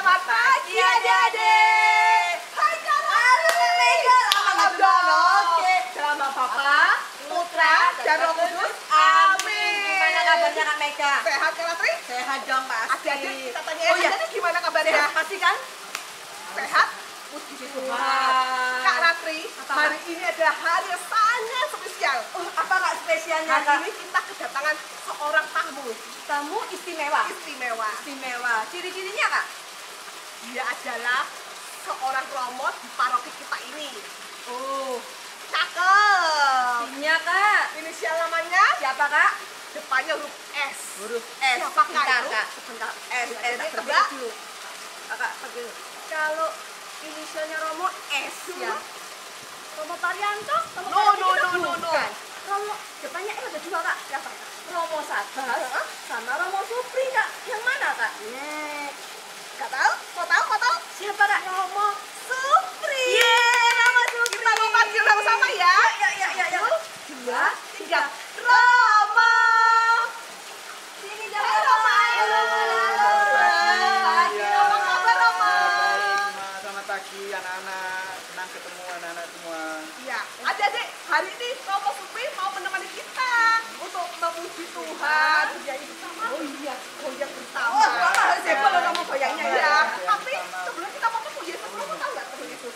Selamat pagi adik-adik. Hai Kak. Halo Mega. Selamat dong. Oke. Selamat Papa, Putra, dan Roh Kudus. Amin. Gimana kabarnya Kak Mega? Sehat Kak Latri? Sehat dong pasti. Adik-adik kita tanya Oh iya, gimana kabarnya? sehat pasti kan? Sehat? Puji Tuhan. Kak Latri, hari ini adalah hari yang sangat spesial. Oh, apa Kak spesialnya Hari Kak? ini kita kedatangan seorang tamu. Tamu istimewa. Istimewa. Istimewa. Ciri-cirinya Kak? Dia adalah seorang romo di paroki kita ini. Oh, Cakep. timnya Kak. Inisial namanya, Siapa Kak? depannya huruf S. Huruf S. Siapa Kak Sebentar, itu? Kak. Sebentar. S Jadi tebak tebak. dulu. Kakak pergi. Kalau inisialnya Romo S ya. Romo Parianto? Romo No, Parianto no, kita no, no, no. bukan. Romo, depannya ada dua Kak. Siapa Kak? Romo Sabar sama Romo Supri Kak. Yang mana Kak? Gak tahu? Kau tahu? Kau tahu? Siapa Kak? Romo Supri. Romo Supri. Kita mau panggil sama-sama ya. Ya. 1, 2, 3. Romo. Sini Hai Romo. Apa kabar Romo? Selamat pagi anak-anak, senang ketemu anak-anak semua. Iya, adik-adik, hari ini Romo Supri mau menemani kita untuk memuji Tuhan. Bernyanyi bersama. Oh iya bersama. Oh, Bapak harus heboh loh kamu goyangnya ya. Iya, tapi sebelum kita mau ketemu Yesus, kamu tahu nggak ketemu Yesus?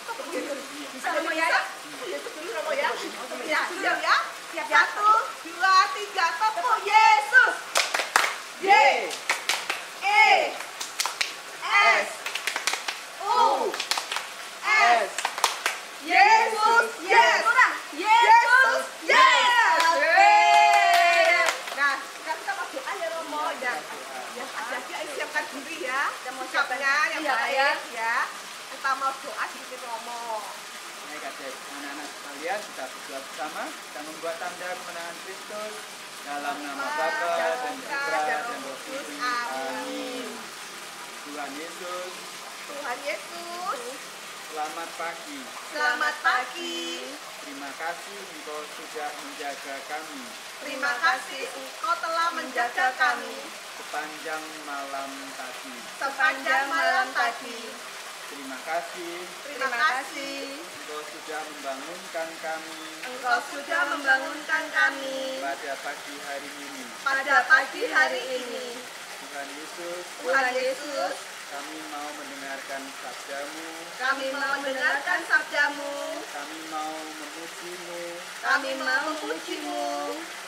Ketemu Yesus. Bisa Romo ya? Ketemu Yesus dulu Romo ya. Ya, siap ya. Siap. 1, 2, 3, tepuk Yesus. Y, E, S, U, S. Yesus, yes. Yesus, yes. Nah, sekarang kita mau doa ya Romo. Ya, adik-adik ayo siapkan diri ya. Kita mau Sikapnya yang iya, baik ya. Kita mau doa sedikit Romo. Baik adik, anak-anak sekalian kita berdoa bersama. Kita membuat tanda kemenangan Kristus dalam nama Bapa dan Putra dan Roh Kudus. Amin. Tuhan Yesus, Tuhan Yesus, selamat pagi. selamat pagi. Terima kasih Engkau sudah menjaga kami Terima kasih Engkau telah menjaga kami sepanjang malam tadi. sepanjang malam tadi. Terima kasih Terima kasih Engkau sudah membangunkan kami Engkau sudah membangunkan kami pada pagi hari ini. pada pagi hari ini. Tuhan Yesus, Tuhan Yesus, kami mau mendengarkan sabdamu, kami mau mendengarkan sabdamu, kami mau memuji-Mu, kami mau memuji-Mu,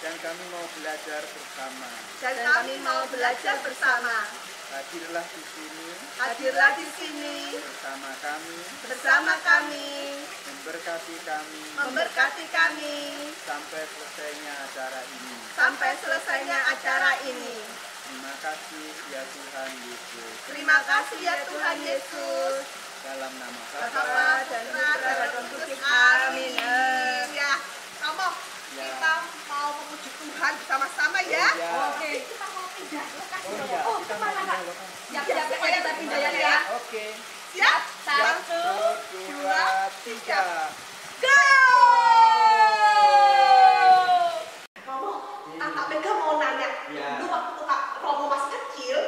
dan kami mau belajar bersama. dan kami mau belajar bersama. Hadirlah di sini Hadirlah di sini bersama kami, memberkati kami sampai selesainya acara ini. sampai selesainya acara ini. Terima kasih ya Tuhan Yesus. Terima kasih ya Tuhan Yesus. Dalam nama Bapa Bapa dan dan Putra Putra dan Roh Kudus. Amin. Ya, kamu Ya. kita mau memuji Tuhan bersama-sama ya. Ya. Oke. Kita mau pindah lokasi. Oh iya, Oh, kita kemana, mau Kak? pindah lokasi. Siap-siap ya kita pindah ya. Oke. Siap? 1, 2, 3. Go! Kamu, Kakak Mega mau nanya. Ya. Dulu waktu Kak Romo masih kecil,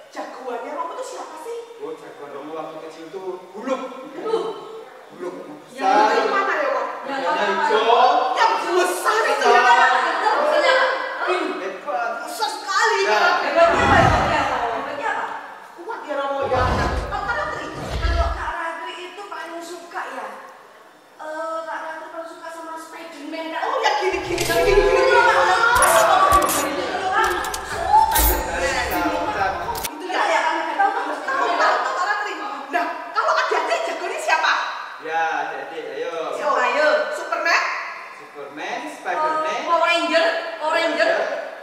jagoannya Romo itu siapa sih? Oh, jagoan Romo waktu kecil tuh buluk. Buluk Yang besar. mana ya, Kak? Badannya hijau. Yang besar itu ya, Besar. Kak? Hebat. Besar sekali, Ya. Kak. Hebatnya apa? Kuat ya Romo ya. Kak Ratri, Kalau Kak Ratri itu paling suka ya. Kak Ratri paling suka sama Spiderman Kak. oh ya gini. Itu ya. Tahu Kak Ratri. Nah, kalau adik-adik jagoannya siapa? Ya, jadi ayo. Siapa ayo? Superman, Superman, Spiderman, Power Ranger.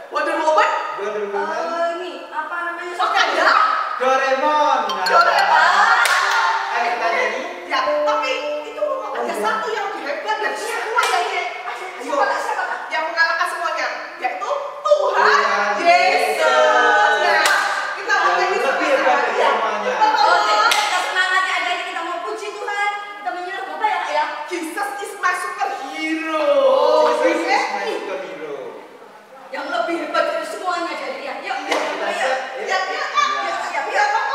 Wonder Woman, Wonder Woman, Ini apa namanya? Wakanda, Doraemon. Nah, Doraemon. ayo kita nyanyi. Ya, tapi itu ada satu yang lebih hebat dan semua yang Siapa Kak? yang mengalahkan semuanya, yaitu Tuhan Tuhan Yesus. Nah, kita mau Yang nyanyi lebih hebat sama-sama. dari Ya, semuanya. kita mau Oke, kita semangatnya ada ini kita mau puji Tuhan. Kita menyimak Bapak ya Kak ya. Jesus is my superhero. Jesus Oke? is my superhero. Yang lebih hebat dari semuanya jadi ya. Yuk, Kita siap? Ya, ya, Kak. Ya. Siap, ya, Kak.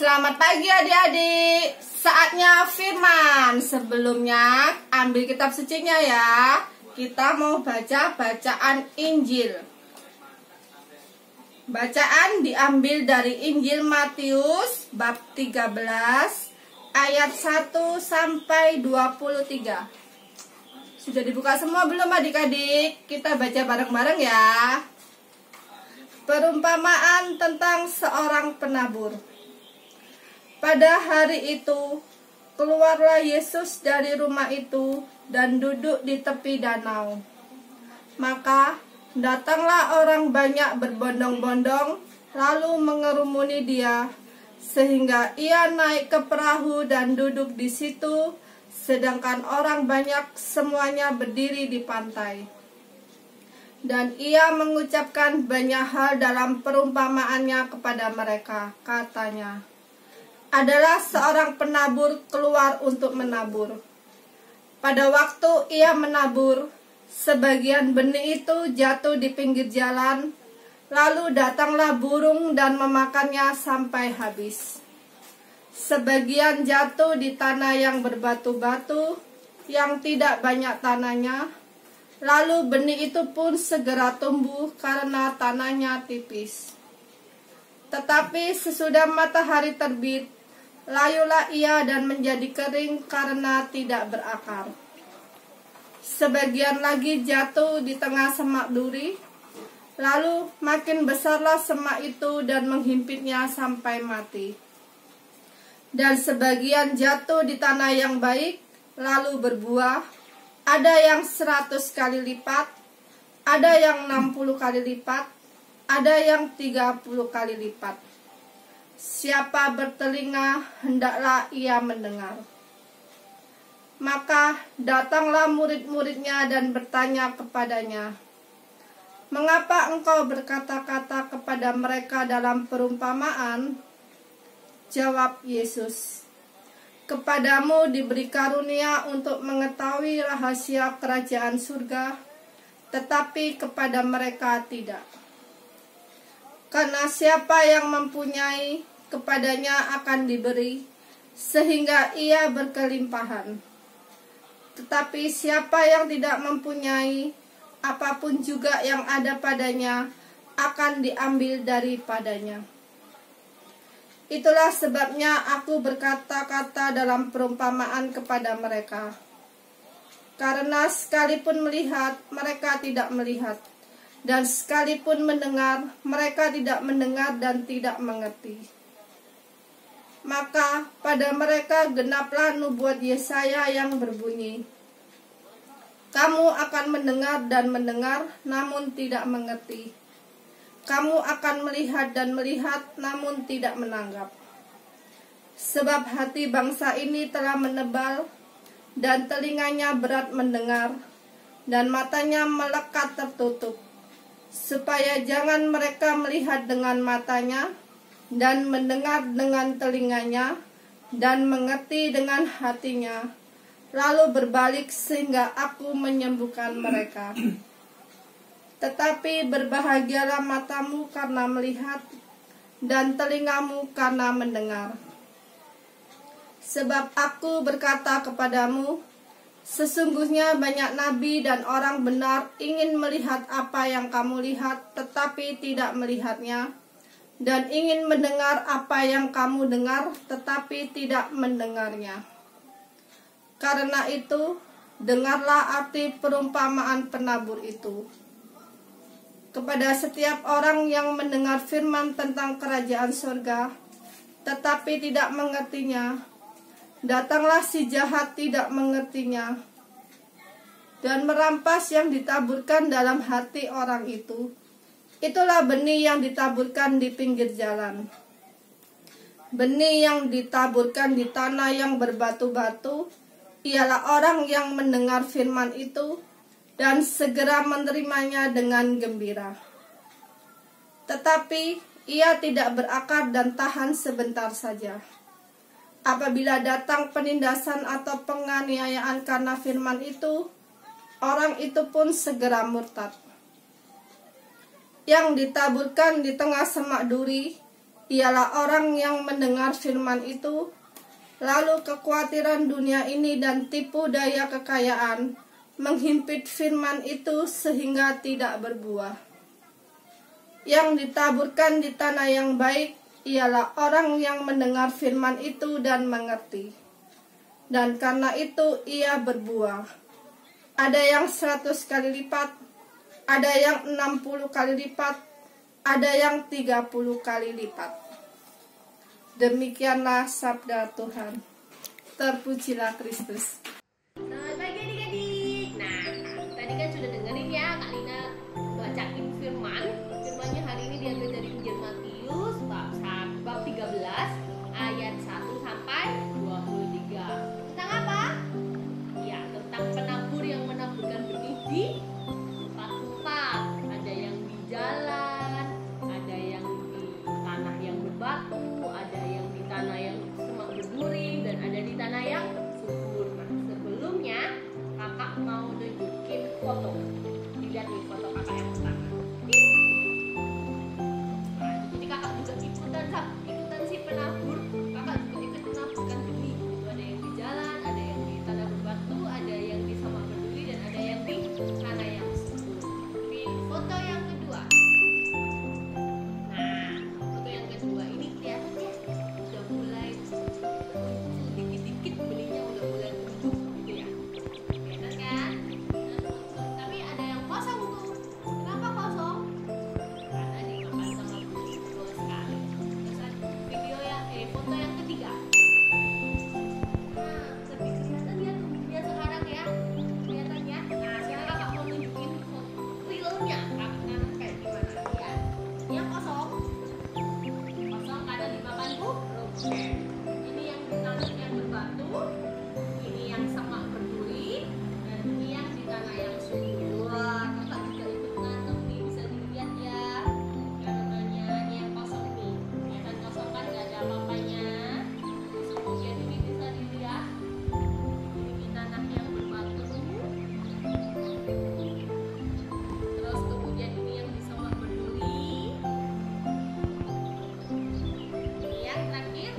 Selamat pagi adik-adik. Saatnya firman. Sebelumnya ambil kitab sucinya ya. Kita mau baca bacaan Injil. Bacaan diambil dari Injil Matius bab 13 ayat 1 sampai 23. Sudah dibuka semua belum adik-adik? Kita baca bareng-bareng ya. Perumpamaan tentang seorang penabur. Pada hari itu, keluarlah Yesus dari rumah itu dan duduk di tepi danau. Maka datanglah orang banyak berbondong-bondong, lalu mengerumuni dia, sehingga ia naik ke perahu dan duduk di situ, sedangkan orang banyak semuanya berdiri di pantai. Dan ia mengucapkan banyak hal dalam perumpamaannya kepada mereka. Katanya, adalah seorang penabur keluar untuk menabur. Pada waktu ia menabur, sebagian benih itu jatuh di pinggir jalan, lalu datanglah burung dan memakannya sampai habis. Sebagian jatuh di tanah yang berbatu-batu, yang tidak banyak tanahnya, lalu benih itu pun segera tumbuh karena tanahnya tipis. Tetapi sesudah matahari terbit, layulah ia dan menjadi kering karena tidak berakar. Sebagian lagi jatuh di tengah semak duri, lalu makin besarlah semak itu dan menghimpitnya sampai mati. Dan sebagian jatuh di tanah yang baik, lalu berbuah, ada yang 100 kali lipat, ada yang 60 kali lipat, ada yang 30 kali lipat. Siapa bertelinga, hendaklah ia mendengar. Maka datanglah murid-muridnya dan bertanya kepadanya, mengapa engkau berkata-kata kepada mereka dalam perumpamaan? Jawab Yesus, kepadamu diberi karunia untuk mengetahui rahasia kerajaan surga, tetapi kepada mereka tidak. Karena siapa yang mempunyai, kepadanya akan diberi, sehingga ia berkelimpahan. Tetapi siapa yang tidak mempunyai, apapun juga yang ada padanya, akan diambil daripadanya. Itulah sebabnya aku berkata-kata dalam perumpamaan kepada mereka. Karena sekalipun melihat, mereka tidak melihat. Dan sekalipun mendengar, mereka tidak mendengar dan tidak mengerti. Maka pada mereka genaplah nubuat Yesaya yang berbunyi, kamu akan mendengar dan mendengar, namun tidak mengerti. Kamu akan melihat dan melihat, namun tidak menanggap. Sebab hati bangsa ini telah menebal, dan telinganya berat mendengar, dan matanya melekat tertutup, supaya jangan mereka melihat dengan matanya, dan mendengar dengan telinganya, dan mengerti dengan hatinya, lalu berbalik sehingga aku menyembuhkan mereka. Tetapi berbahagialah matamu karena melihat, dan telingamu karena mendengar. Sebab aku berkata kepadamu, sesungguhnya banyak nabi dan orang benar ingin melihat apa yang kamu lihat, tetapi tidak melihatnya, dan ingin mendengar apa yang kamu dengar, tetapi tidak mendengarnya. Karena itu, dengarlah arti perumpamaan penabur itu. Kepada setiap orang yang mendengar firman tentang kerajaan surga, tetapi tidak mengertinya, datanglah si jahat tidak mengertinya, dan merampas yang ditaburkan dalam hati orang itu. Itulah benih yang ditaburkan di pinggir jalan. Benih yang ditaburkan di tanah yang berbatu-batu, ialah orang yang mendengar firman itu, dan segera menerimanya dengan gembira. Tetapi ia tidak berakar dan tahan sebentar saja. Apabila datang penindasan atau penganiayaan karena firman itu, orang itu pun segera murtad. Yang ditaburkan di tengah semak duri, ialah orang yang mendengar firman itu, lalu kekhawatiran dunia ini dan tipu daya kekayaan menghimpit firman itu sehingga tidak berbuah. Yang ditaburkan di tanah yang baik ialah orang yang mendengar firman itu dan mengerti. Dan karena itu ia berbuah. Ada yang 100 kali lipat, ada yang 60 kali lipat, ada yang 30 kali lipat. Demikianlah sabda Tuhan. Terpujilah Kristus. Selamat pagi adik-adik. Nah, tadi kan sudah dengerin ya Kak Lina bacain firman. Firmannya hari ini diambil dari Injil Matius bab 13 ayat 1 sampai 23. Tentang apa? Ya, tentang penabur yang menaburkan benih di tempat-tempat. Ada yang di jalan, ada yang di tanah yang berbatu, ada yang di tanah yang semak berduri, dan ada di tanah yang subur. Nah, sebelumnya kakak mau nunjukin foto. Lihat nih foto kakak yang pertama. Nah, jadi kakak juga ikutan si penabur. Kakak juga ikut menaburkan benih. Itu ada yang di jalan, ada yang di tanah berbatu, ada yang di semak berduri, dan ada yang di tanah yang subur. Foto yang kedua. Nah, foto yang kedua ini kelihatannya udah mulai dikit-dikit benihnya udah mulai tumbuh gitu ya. Kelihatan kan? Tapi ada yang kosong tuh. Kenapa kosong? Karena dimakan sama benih betul sekali. Terus video ya, foto yang ketiga. Nah, lebih kelihatan ya tumbuhnya sekarang ya. Kelihatan ya. Nah, sekarang kakak mau nunjukin realnya. Kakak kayak gimana ya? Yang kosong karena dimakan burung. Ini yang di tanah yang berbatu, ini yang semak berduri, dan ini yang di tanah yang subur. Wah, kakak juga ikut nanam nih, bisa dilihat ya. Yang namanya ini yang kosong nih. Ya kan kosong kan nggak ada apa-apanya. Terus kemudian ini bisa dilihat. Ini di tanah yang berbatu. Terus kemudian ini yang di semak berduri. Yang terakhir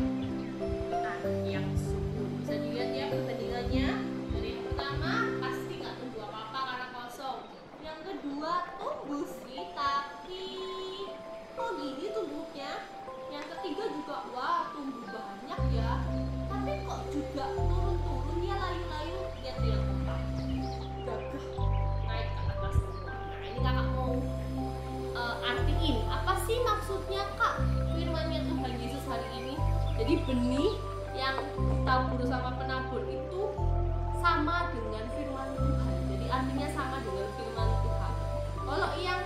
tanah yang subur. Bisa dilihat ya perbandingannya. Dari yang pertama pasti nggak tumbuh apa-apa karena kosong. Yang kedua tumbuh sih, tapi kok gini tumbuhnya. Yang ketiga juga wah tumbuh banyak ya, tapi kok juga turun-turun ya layu-layu. Lihat tuh yang keempat, gagah naik ke atas semua. Nah, ini kakak mau artiin apa sih maksudnya Kak firmannya Tuhan Yesus hari ini. Jadi benih yang ditabur sama penabur itu sama dengan firman Tuhan. Jadi artinya sama dengan firman Tuhan. Kalau yang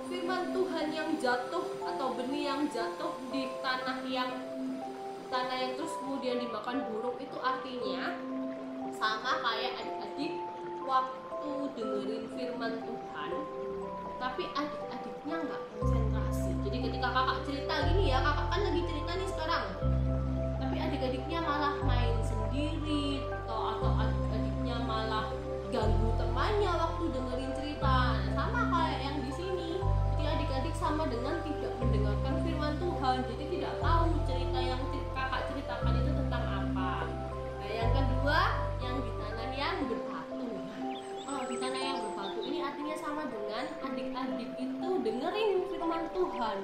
firman Tuhan yang jatuh atau benih yang jatuh di tanah yang terus kemudian dimakan burung, itu artinya sama kayak adik-adik waktu dengerin firman Tuhan, tapi adik-adiknya nggak konsentrasi. Jadi ketika kakak cerita gini ya, kakak kan lagi cerita nih sekarang, tapi adik-adiknya malah main sendiri, atau adik-adiknya malah ganggu temannya waktu dengerin cerita. Nah, sama kayak yang di sini. Jadi adik-adik sama dengan tidak mendengarkan firman Tuhan. Jadi tidak tahu cerita yang kakak ceritakan itu tentang apa. Nah, yang kedua, yang di tanah yang berbatu. Kalau di tanah yang berbatu ini artinya sama dengan adik-adik itu dengerin firman Tuhan,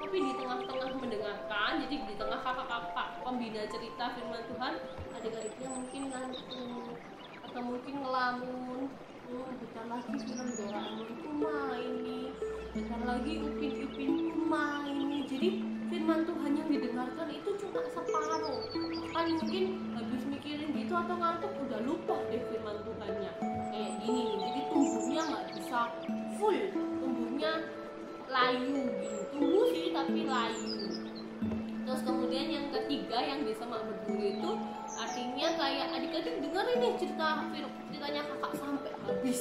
tapi di tengah-tengah mendengarkan. Jadi di tengah kakak-kakak pembina cerita firman Tuhan, adik-adiknya mungkin ngantuk atau mungkin ngelamun. Bentar lagi film Doraemonku main nih, bentar lagi Upin-Ipinku main nih. Jadi firman Tuhan yang didengarkan itu cuma separuh. Kan mungkin habis mikirin gitu atau ngantuk udah lupa deh firman Tuhannya. Kayak gini nih, jadi tumbuhnya nggak bisa full, tumbuhnya layu gitu. Tumbuh sih tapi layu. Terus kemudian yang ketiga yang di semak berduri itu artinya kayak adik-adik dengerin nih ceritanya kakak sampai habis,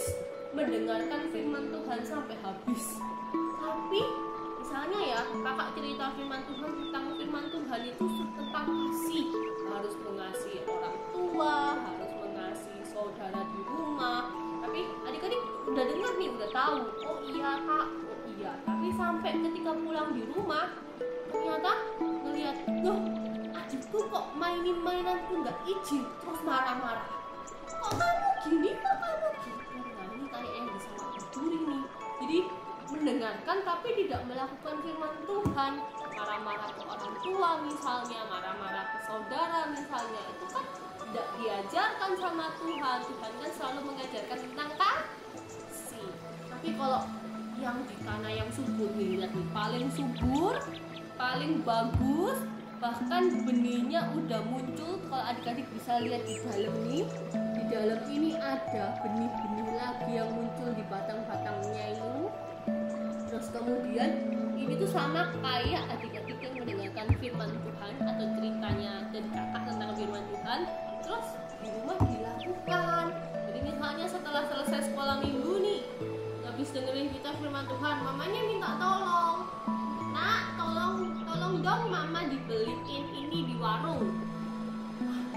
mendengarkan firman Tuhan sampai habis. Tapi misalnya ya kakak cerita firman Tuhan tentang firman Tuhan itu tentang kasih, harus mengasihi orang tua, harus mengasihi saudara di rumah. Tapi adik-adik udah dengar nih, udah tahu, oh iya kak, oh iya. Tapi sampai ketika pulang di rumah ternyata lihat, loh adikku kok mainin mainanku nggak izin, terus marah-marah. Kok kamu gini, kok kamu gitu. Nah ini kayak yang bisa dicuri nih. Jadi mendengarkan tapi tidak melakukan firman Tuhan. Marah-marah ke orang tua misalnya, marah-marah ke saudara misalnya, itu kan tidak diajarkan sama Tuhan. Tuhan kan selalu mengajarkan tentang kasih. Tapi kalau yang di tanah yang subur nih, lihat nih, paling subur, paling bagus, bahkan benihnya udah muncul. Kalau adik-adik bisa lihat di dalam nih, di dalam ini ada benih-benih lagi yang muncul di batang-batangnya itu. Terus kemudian ini tuh sama kayak adik-adik yang mendengarkan firman Tuhan atau ceritanya dari kakak tentang firman Tuhan, terus di rumah dilakukan. Jadi misalnya setelah selesai sekolah minggu nih, habis dengerin kita firman Tuhan, mamanya minta tolong, nak tolong dong mama dibeliin ini di warung.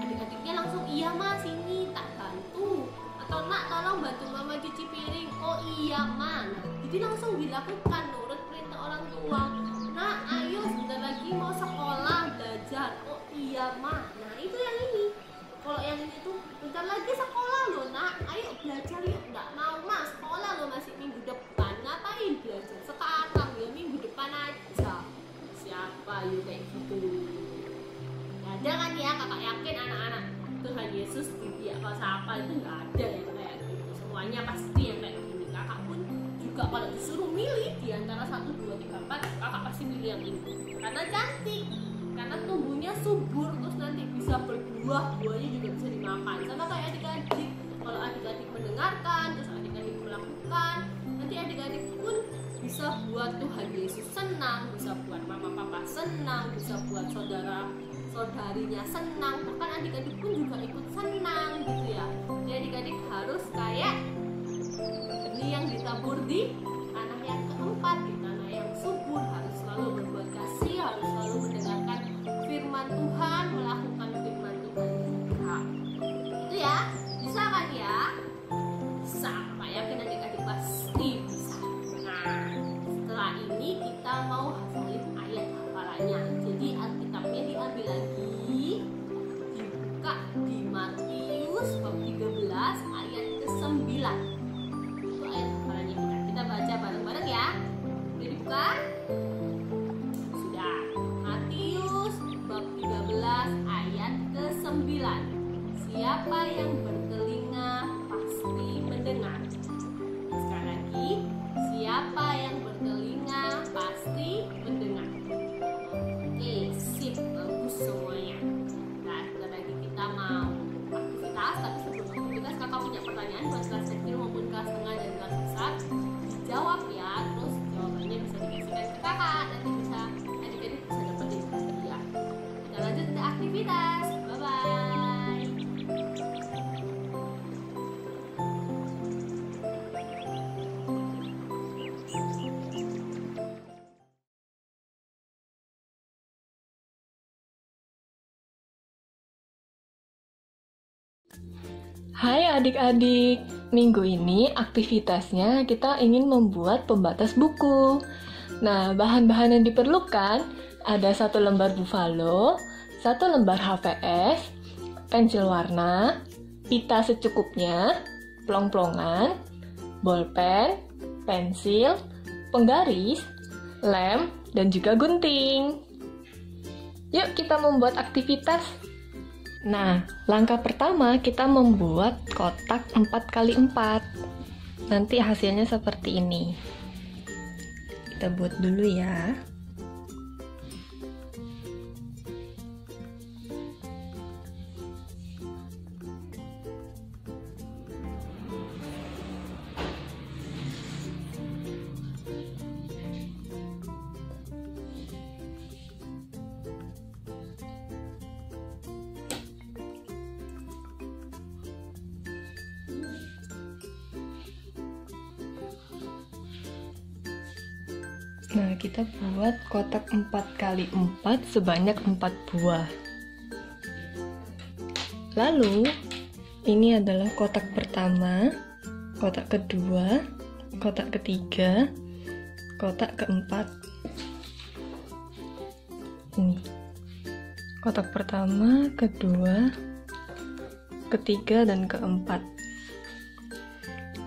Adik-adiknya langsung iya mas, ini tak bantu. Atau nak tolong bantu mama cuci piring, oh iya ma. Jadi langsung dilakukan nurut perintah orang tua. Nak ayo sebentar lagi mau sekolah belajar, oh iya ma. Nah itu yang ini. Kalau yang ini tuh bentar lagi sekolah loh nak, ayo belajar yuk. Nggak mau mas, sekolah loh masih minggu depan. Ngapain belajar sekarang ya, minggu depan aja. Siapa yuk kayak gitu? Gak ada kan ya, kakak yakin anak-anak Tuhan Yesus di apa itu nggak ada yang kayak gitu. Semuanya pasti yang kayak gini. Kakak pun juga kalau disuruh milih di antara 1, 2, 3, 4, kakak pasti milih yang ini karena cantik, karena tumbuhnya subur, terus nanti bisa berbuah, buahnya juga bisa dimakan. Sama kayak adik-adik, kalau adik-adik mendengarkan terus adik-adik melakukan, nanti adik-adik pun bisa buat Tuhan Yesus senang, bisa buat mama papa senang, bisa buat saudarinya senang, bahkan adik-adik pun juga ikut senang gitu ya. Jadi adik-adik harus kayak benih yang ditabur di tanah yang keempat, di tanah yang subur, harus selalu berbuat kasih, harus selalu mendengarkan firman Tuhan, melakukan firman Tuhan juga. Itu ya, bisa kan ya? Bisa, Pak yakin adik-adik pasti bisa. Nah, setelah ini kita mau hafalin ayat hafalannya. Jadi Alkitabnya diambil lagi, dibuka di Matius bab 13 ayat ke-9. Itu ayat hafalannya kita baca bareng-bareng ya. Udah dibuka? Sudah. Matius bab 13 ayat ke-9. Siapa yang bertelinga pasti mendengar. Sekali lagi, siapa yang bertelinga pasti mendengar. Oke, sip, bagus semuanya. Nah, sebentar lagi kita mau aktivitas, tapi sebelum aktivitas kakak punya pertanyaan buat kelas kecil maupun kelas tengah dan kelas besar. Dijawab ya, terus jawabannya bisa dikasihkan ke kakak, nanti bisa adik-adik bisa dapetin hadiah. Kita lanjut ke aktivitas. Bye-bye. Hai adik-adik, minggu ini aktivitasnya kita ingin membuat pembatas buku. Nah, bahan-bahan yang diperlukan ada 1 lembar buffalo, 1 lembar HVS, pensil warna, pita secukupnya, plong-plongan, bolpen, pensil, penggaris, lem, dan juga gunting. Yuk kita membuat aktivitas. Nah, langkah pertama kita membuat kotak 4x4. Nanti hasilnya seperti ini. Kita buat dulu ya. Nah, kita buat kotak 4x4 sebanyak 4 buah. Lalu, ini adalah kotak pertama, kotak kedua, kotak ketiga, kotak keempat. Ini. kotak pertama, kedua, ketiga, dan keempat.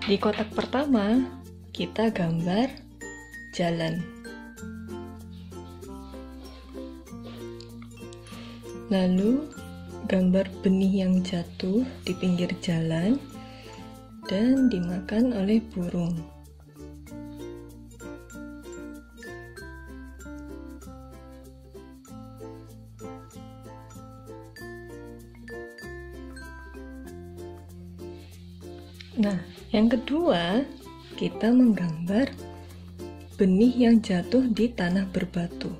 Di kotak pertama, kita gambar jalan. Lalu, gambar benih yang jatuh di pinggir jalan dan dimakan oleh burung. Nah, yang kedua, kita menggambar benih yang jatuh di tanah berbatu.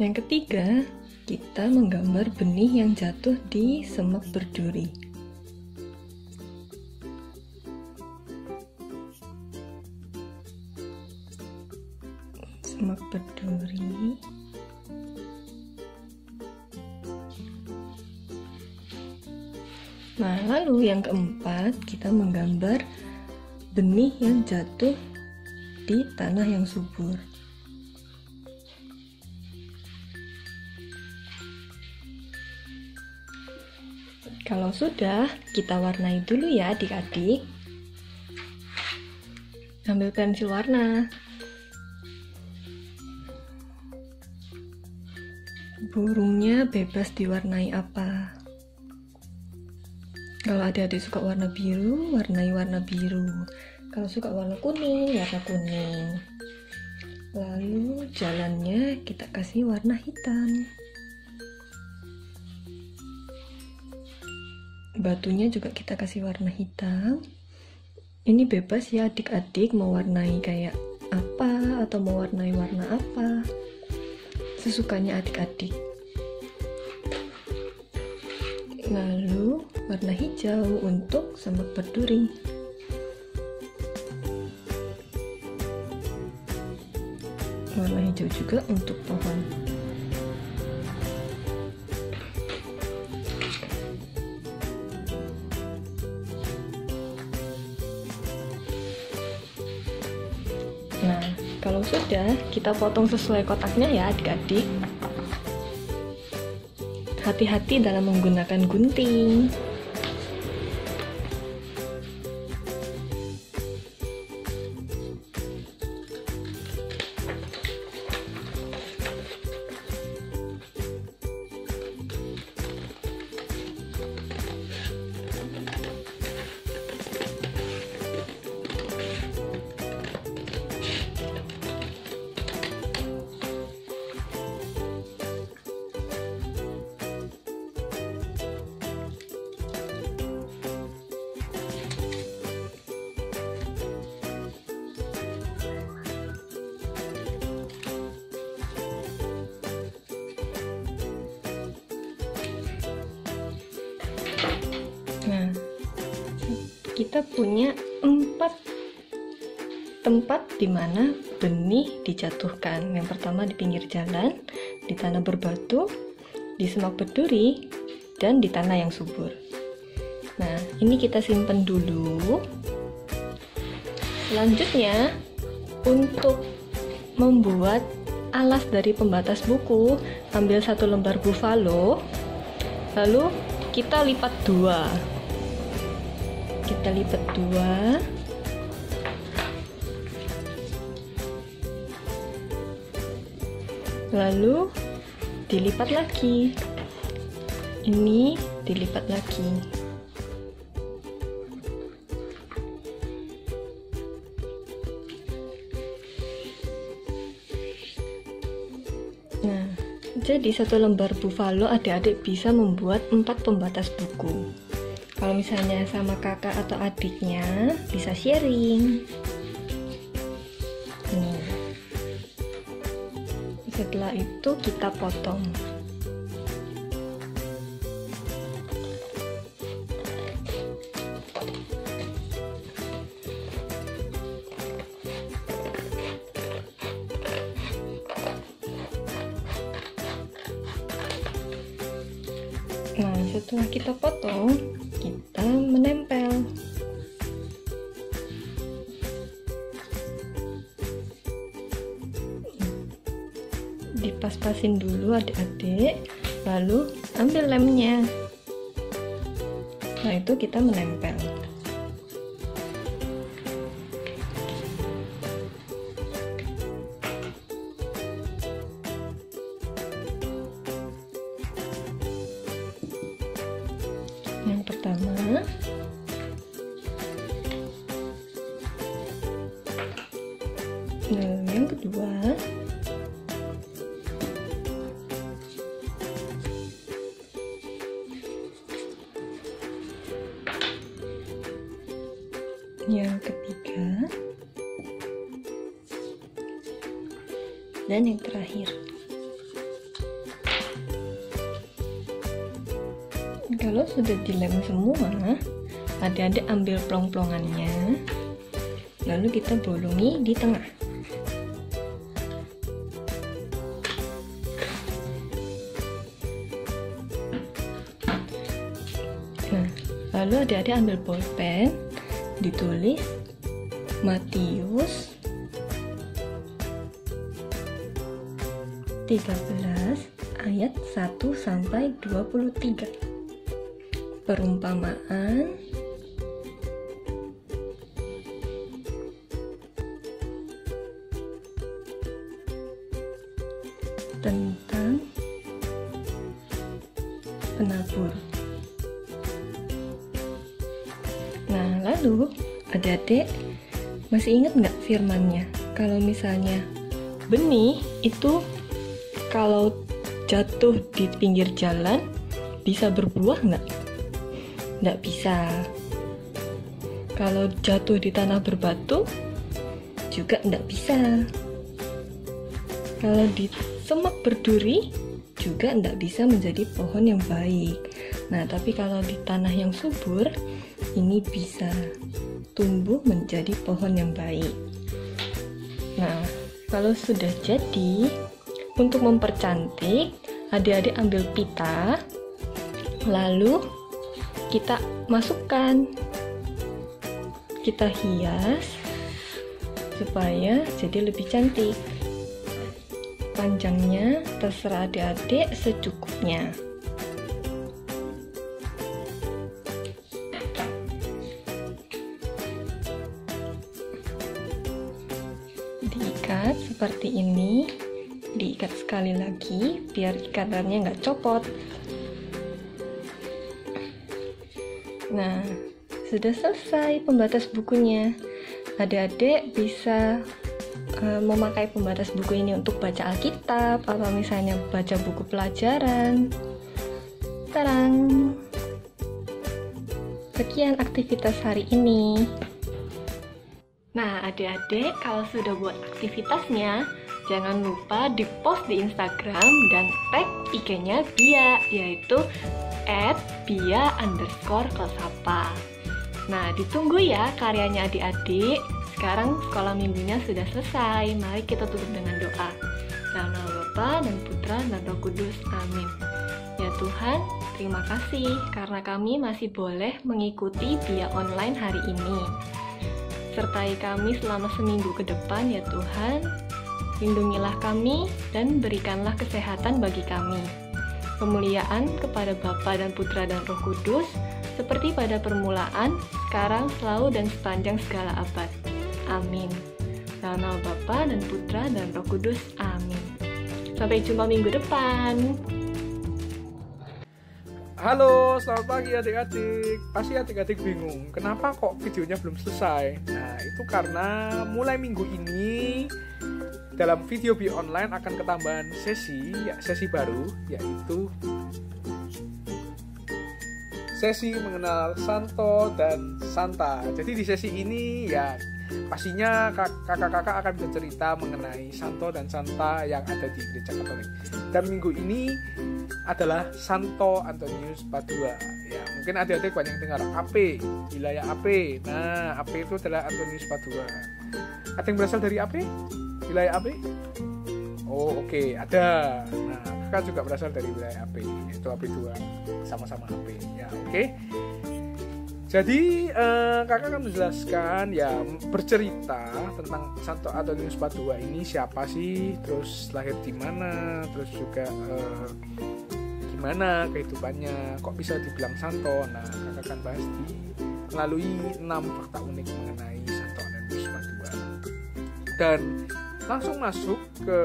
Yang ketiga, kita menggambar benih yang jatuh di semak berduri. Semak berduri. Nah, lalu yang keempat, kita menggambar benih yang jatuh di tanah yang subur. Kalau sudah, kita warnai dulu ya adik-adik. Ambil pensil warna. Burungnya bebas diwarnai apa? Kalau adik-adik suka warna biru, warnai warna biru. Kalau suka warna kuning, warna kuning. Lalu jalannya kita kasih warna hitam. Batunya juga kita kasih warna hitam. Ini bebas ya adik-adik mau warnai kayak apa atau mau warnai warna apa. Sesukanya adik-adik. Lalu warna hijau untuk semak berduri. Warna hijau juga untuk pohon. Nah, kalau sudah, kita potong sesuai kotaknya ya adik-adik. Hati-hati dalam menggunakan gunting. Nah, kita punya 4 tempat di mana benih dijatuhkan. Yang pertama di pinggir jalan, di tanah berbatu, di semak berduri, dan di tanah yang subur. Nah, ini kita simpan dulu. Selanjutnya, untuk membuat alas dari pembatas buku, ambil 1 lembar buffalo, lalu kita lipat 2. Kita lipat 2. Lalu dilipat lagi. Ini dilipat lagi. Nah, jadi 1 lembar buffalo adik-adik bisa membuat 4 pembatas buku. Kalau misalnya sama kakak atau adiknya, bisa sharing. Setelah itu kita potong. Nah, setelah kita potong, kita menempel. pas-pasin dulu adik-adik, lalu ambil lemnya. Nah, itu kita menempel. Yang pertama, yang kedua, yang ketiga, dan yang terakhir. Kalau sudah dilem semua, adik-adik ambil plong-plongannya, lalu kita bolongi di tengah. Nah, lalu adik-adik ambil bolpen, ditulis Matius 13 ayat 1 sampai 23. Perumpamaan tentang penabur. Nah, lalu adik-adik masih ingat nggak firmannya? Kalau misalnya benih itu kalau jatuh di pinggir jalan bisa berbuah nggak? Nggak bisa. Kalau jatuh di tanah berbatu juga nggak bisa. Kalau di semak berduri juga nggak bisa menjadi pohon yang baik. Nah, tapi kalau di tanah yang subur ini bisa tumbuh menjadi pohon yang baik. Nah, kalau sudah jadi, untuk mempercantik, adik-adik ambil pita, lalu kita masukkan, kita hias supaya jadi lebih cantik. Panjangnya terserah adik-adik secukupnya. Diikat seperti ini, diikat sekali lagi biar ikatannya nggak copot. Nah, sudah selesai pembatas bukunya. Adik-adik bisa memakai pembatas buku ini untuk baca Alkitab atau misalnya baca buku pelajaran. Tarang! Sekian aktivitas hari ini. Nah, adik-adik kalau sudah buat aktivitasnya, jangan lupa di-post di Instagram dan tag IG-nya Bia, yaitu @bia_klasapa. Nah, ditunggu ya karyanya adik-adik. Sekarang sekolah minggunya sudah selesai. Mari kita tutup dengan doa. Dalam nama Bapa dan Putra dan Roh Kudus. Amin. Ya Tuhan, terima kasih karena kami masih boleh mengikuti Bia online hari ini. Sertai kami selama seminggu ke depan ya Tuhan. Lindungilah kami dan berikanlah kesehatan bagi kami. Kemuliaan kepada Bapa dan Putra dan Roh Kudus, seperti pada permulaan, sekarang, selalu, dan sepanjang segala abad. Amin. Dalam nama Bapa dan Putra dan Roh Kudus. Amin. Sampai jumpa minggu depan. Halo, selamat pagi adik-adik. Pasti adik-adik bingung, kenapa kok videonya belum selesai? Nah, itu karena mulai minggu ini dalam video Bia online akan ketambahan sesi baru, yaitu sesi mengenal Santo dan Santa. Jadi di sesi ini ya pastinya kakak-kakak akan bercerita mengenai Santo dan Santa yang ada di Gereja Katolik. Dan minggu ini adalah Santo Antonius Padua. Ya, mungkin adik-adik banyak dengar AP, wilayah AP. Nah, AP itu adalah Antonius Padua. Ada yang berasal dari AP? Wilayah AP? Oh, oke, ada. Nah, kakak juga berasal dari wilayah AP, yaitu AP 2, sama-sama AP. Ya, oke. Jadi kakak akan menjelaskan ya, bercerita tentang Santo Antonius Padua ini siapa sih, terus lahir di mana, terus juga gimana kehidupannya, kok bisa dibilang santo. Nah, kakak akan bahas melalui 6 fakta unik mengenai Santo Antonius Padua. Dan langsung masuk ke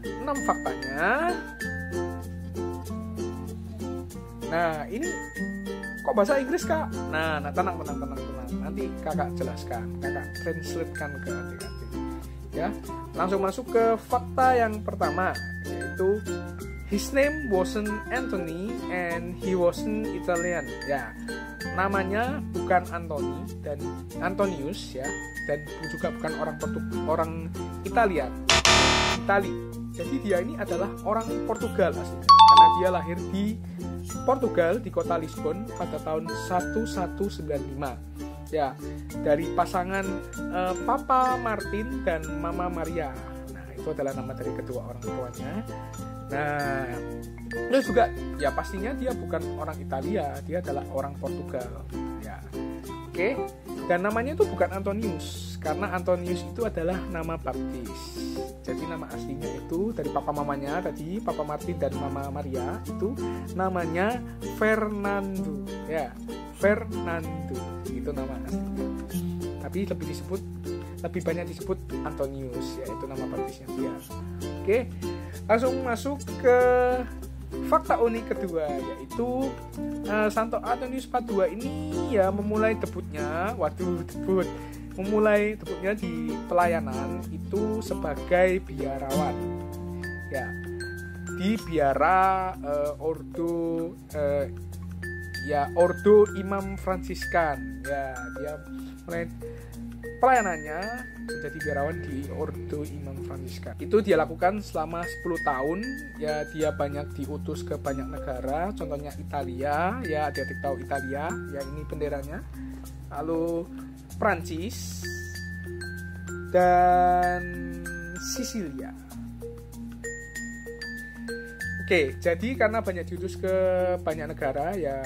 6 faktanya. Nah, ini kok bahasa Inggris, Kak? Nah, tenang. Nanti kakak jelaskan, kakak translatekan ke adik-adik. Ya, langsung masuk ke fakta yang pertama, yaitu his name wasn't Anthony and he wasn't Italian. Ya, namanya bukan Anthony dan Antonius ya, dan juga bukan orang Itali. Jadi dia ini adalah orang Portugal aslinya, karena dia lahir di Portugal di kota Lisbon pada tahun 1195. Ya, dari pasangan Papa Martin dan Mama Maria. Nah, itu adalah nama dari kedua orang tuanya. Nah, terus juga ya pastinya dia bukan orang Italia, dia adalah orang Portugal. Ya, oke. Dan namanya itu bukan Antonius, karena Antonius itu adalah nama baptis. Jadi nama aslinya itu dari papa mamanya tadi, Papa Martin dan Mama Maria, itu namanya Fernando. Ya, Fernando itu nama aslinya. Tapi lebih banyak disebut Antonius, yaitu nama baptisnya dia. Oke, langsung masuk ke fakta unik kedua, yaitu Santo Antonius Padua ini ya memulai debutnya di pelayanan itu sebagai biarawan. Ya, di biara Ordo Imam Fransiskan. Ya, dia mulai pelayanannya menjadi biarawan di Ordo Imam Fransiskan. Itu dia lakukan selama 10 tahun. Ya, dia banyak diutus ke banyak negara, contohnya Italia. Ya, adik-adik tahu Italia, ya ini benderanya. Lalu Prancis dan Sisilia. Oke, jadi karena banyak diutus ke banyak negara, ya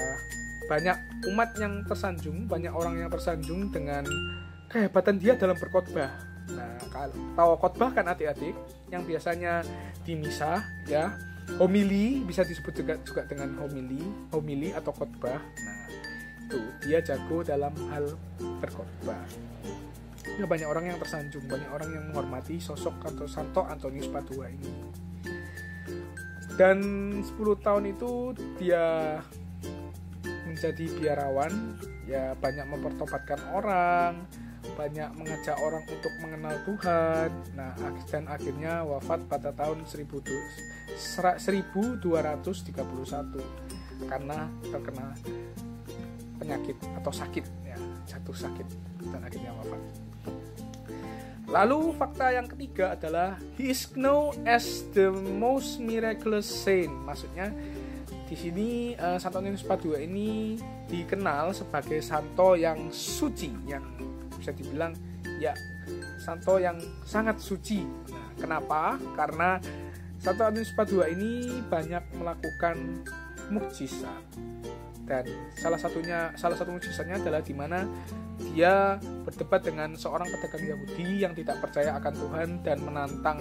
banyak umat yang tersanjung, banyak orang yang tersanjung dengan kehebatan dia dalam berkhotbah. Nah, kalau tahu khotbah kan adik-adik, yang biasanya di misa, ya homili, bisa disebut juga dengan homili atau khotbah. Nah, itu dia jago dalam hal berkhotbah. Ya, banyak orang yang tersanjung, banyak orang yang menghormati sosok Santo Antonius Padua ini. Dan 10 tahun itu dia menjadi biarawan, ya banyak mempertobatkan orang, banyak mengajak orang untuk mengenal Tuhan. Nah, dan akhirnya wafat pada tahun 1231 karena terkena penyakit atau sakit, ya jatuh sakit dan akhirnya wafat. Lalu fakta yang ketiga adalah he is known as the most miraculous saint. Maksudnya di sini Santo Antonius Padua ini dikenal sebagai santo yang suci, yang bisa dibilang ya santo yang sangat suci. Nah, kenapa? Karena Santo Antonius Padua ini banyak melakukan mukjizat. Dan salah satu mukjizatnya adalah di mana dia berdebat dengan seorang pedagang Yahudi yang tidak percaya akan Tuhan dan menantang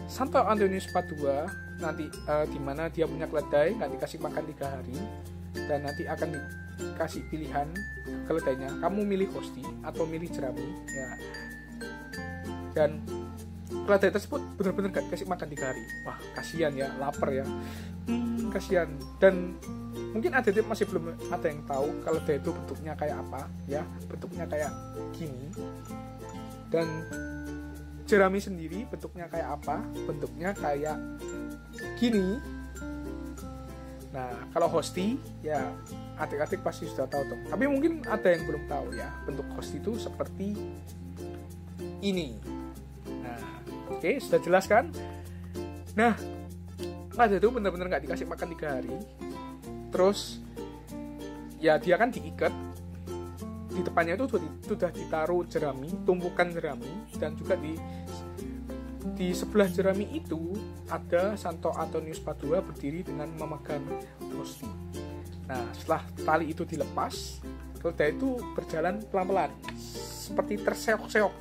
Santo Antonius Padua nanti di mana dia punya keledai, nggak dikasih makan 3 hari, dan nanti akan dikasih pilihan keledainya, kamu milih hosti atau milih jerami, ya. Dan keledai tersebut benar-benar nggak dikasih makan 3 hari. Wah, kasihan ya, lapar ya, kasihan. Dan mungkin adik-adik masih belum ada yang tahu keledai itu bentuknya kayak apa, ya, bentuknya kayak gini. Dan jerami sendiri bentuknya kayak apa? Bentuknya kayak gini. Nah, kalau hosti, ya adik-adik pasti sudah tahu tuh. Tapi mungkin ada yang belum tahu ya, bentuk hosti itu seperti ini. Nah, oke, sudah jelas kan? Nah, ada itu benar-benar nggak dikasih makan 3 hari. Terus, ya dia kan diikat. Di depannya itu sudah ditaruh jerami, tumpukan jerami, dan juga di sebelah jerami itu ada Santo Antonius Padua berdiri dengan memegang hosti. Nah, setelah tali itu dilepas, keledai itu berjalan pelan-pelan, seperti terseok-seok,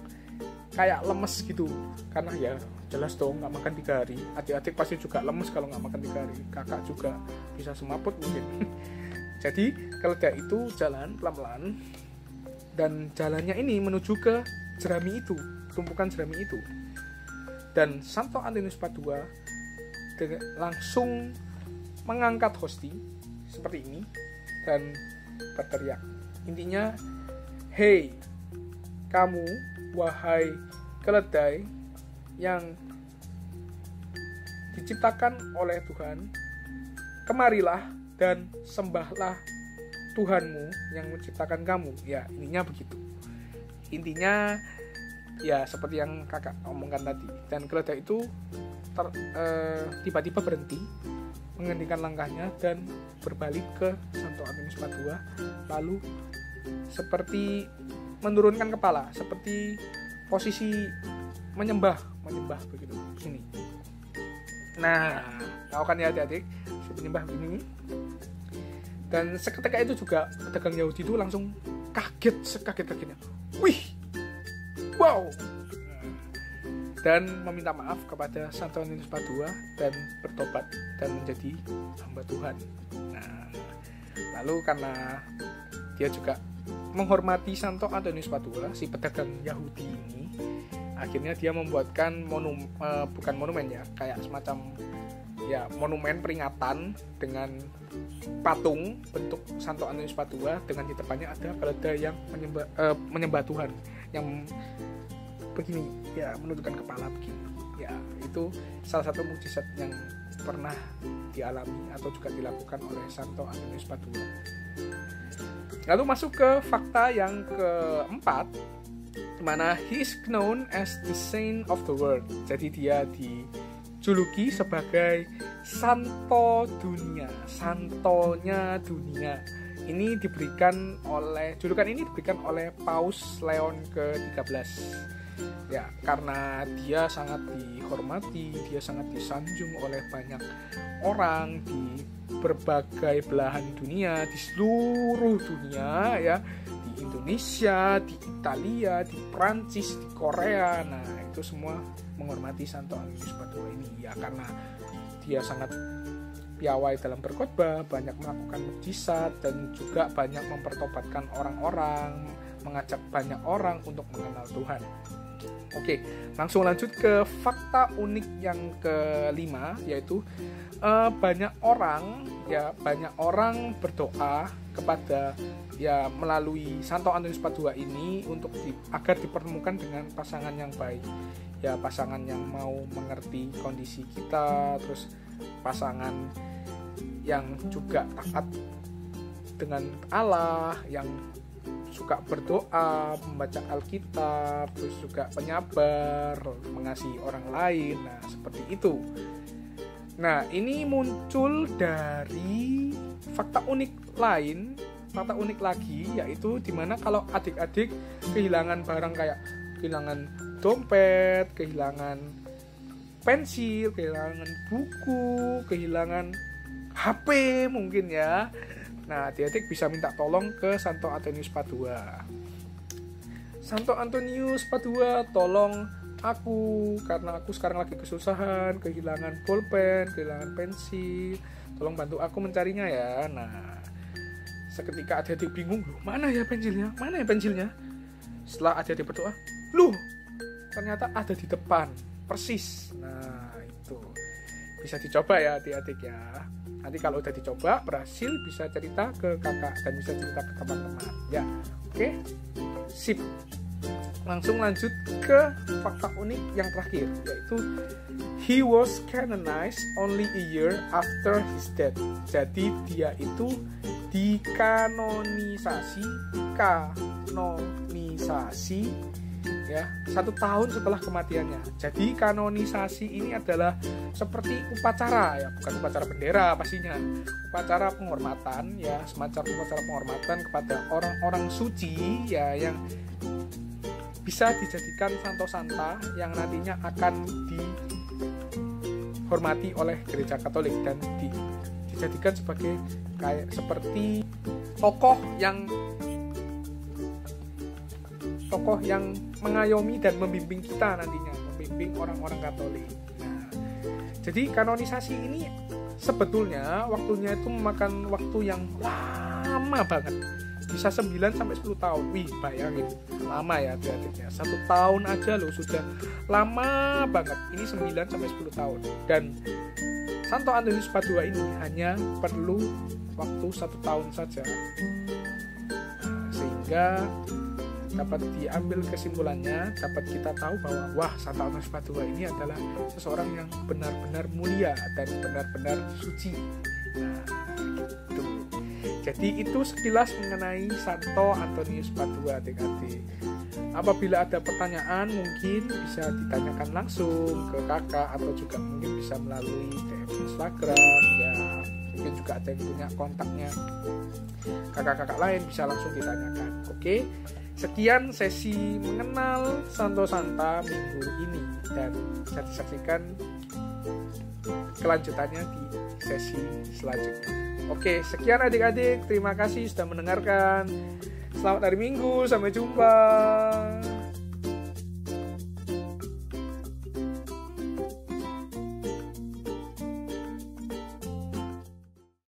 kayak lemes gitu. Karena ya jelas dong nggak makan 3 hari. Adik-adik pasti juga lemes kalau nggak makan 3 hari. Kakak juga bisa semaput mungkin. Jadi keledai itu jalan pelan-pelan, dan jalannya ini menuju ke jerami itu, tumpukan jerami itu. Dan Santo Antonius Padua langsung mengangkat hosti seperti ini dan berteriak. Intinya, "Hei, kamu, wahai keledai yang diciptakan oleh Tuhan, kemarilah dan sembahlah Tuhanmu yang menciptakan kamu." Ya, intinya begitu. Intinya ya seperti yang kakak omongkan tadi. Dan keledai itu tiba-tiba berhenti, menghentikan langkahnya dan berbalik ke Santo Antonius Padua, lalu seperti menurunkan kepala, seperti posisi menyembah begitu, begini. Nah, tahu kan ya adik-adik, menyembah begini. Dan seketika itu juga pedagang Yahudi itu langsung kaget, sekaget-kagetnya. Wih, wow! Dan meminta maaf kepada Santo Antonius Padua dan bertobat dan menjadi hamba Tuhan. Nah, lalu karena dia juga menghormati Santo Antonius Padua, si pedagang Yahudi ini, akhirnya dia membuatkan bukan monumen ya, kayak semacam ya monumen peringatan dengan patung bentuk Santo Antonius Padua, dengan di depannya ada keledai yang menyembah Tuhan, yang begini ya, menundukkan kepala begini. Ya, itu salah satu mukjizat yang pernah dialami atau juga dilakukan oleh Santo Antonius Padua. Lalu masuk ke fakta yang keempat, di mana he is known as the saint of the world. Jadi dia dijuluki sebagai santo dunia, santonya dunia. Ini julukan ini diberikan oleh Paus Leon ke-13. Ya, karena dia sangat dihormati, dia sangat disanjung oleh banyak orang di berbagai belahan dunia, di seluruh dunia ya, di Indonesia, di Italia, di Prancis, di Korea. Nah, itu semua menghormati Santo Antonius Padua ini ya, karena dia sangat piawai dalam berkhotbah, banyak melakukan mukjizat, dan juga banyak mempertobatkan orang-orang, mengajak banyak orang untuk mengenal Tuhan. Oke, langsung lanjut ke fakta unik yang kelima, yaitu banyak orang berdoa kepada ya melalui Santo Antonius Padua ini untuk agar dipertemukan dengan pasangan yang baik. Ya, pasangan yang mau mengerti kondisi kita, terus pasangan yang juga taat dengan Allah, yang suka berdoa, membaca Alkitab, terus juga penyabar, mengasihi orang lain. Nah, seperti itu. Nah, ini muncul dari fakta unik lagi, yaitu dimana kalau adik-adik kehilangan barang kayak kehilangan dompet, kehilangan pensil, kehilangan buku, kehilangan HP mungkin ya. Nah, adik-adik bisa minta tolong ke Santo Antonius Padua. Santo Antonius Padua, tolong aku, karena aku sekarang lagi kesusahan, kehilangan pulpen, kehilangan pensil. Tolong bantu aku mencarinya ya. Nah, seketika adik-adik bingung, loh, mana ya pensilnya? Setelah adik-adik berdoa, loh, ternyata ada di depan, persis. Nah, itu bisa dicoba ya adik-adik ya. Nanti kalau udah dicoba berhasil, bisa cerita ke kakak dan bisa cerita ke teman-teman ya. Oke, sip. Langsung lanjut ke fakta unik yang terakhir, yaitu he was canonized only a year after his death. Jadi dia itu dikanonisasi ya 1 tahun setelah kematiannya. Jadi kanonisasi ini adalah seperti upacara ya, bukan upacara bendera pastinya, upacara penghormatan ya, semacam upacara penghormatan kepada orang-orang suci ya, yang bisa dijadikan santo-santa yang nantinya akan dihormati oleh gereja Katolik dan dijadikan sebagai seperti tokoh yang tokoh yang mengayomi dan membimbing kita nantinya, membimbing orang-orang Katolik. Nah, jadi kanonisasi ini sebetulnya waktunya itu memakan waktu yang lama banget, bisa 9 sampai 10 tahun. Wih, bayangin, lama ya adik-adiknya. 1 tahun aja loh sudah lama banget. Ini 9 sampai 10 tahun. Dan Santo Antonius Padua ini hanya perlu waktu 1 tahun saja. Nah, sehingga dapat diambil kesimpulannya, dapat kita tahu bahwa wah, Santo Antonius Padua ini adalah seseorang yang benar-benar mulia dan benar-benar suci. Nah, gitu. Jadi itu sekilas mengenai Santo Antonius Padua, adik-adik. Apabila ada pertanyaan mungkin bisa ditanyakan langsung ke kakak, atau juga mungkin bisa melalui DM Instagram ya. Mungkin juga ada yang punya kontaknya kakak-kakak lain, bisa langsung ditanyakan. Oke, sekian sesi mengenal Santo Santa minggu ini, dan bisa disaksikan kelanjutannya di sesi selanjutnya. Oke, sekian adik-adik, terima kasih sudah mendengarkan. Selamat hari Minggu, sampai jumpa.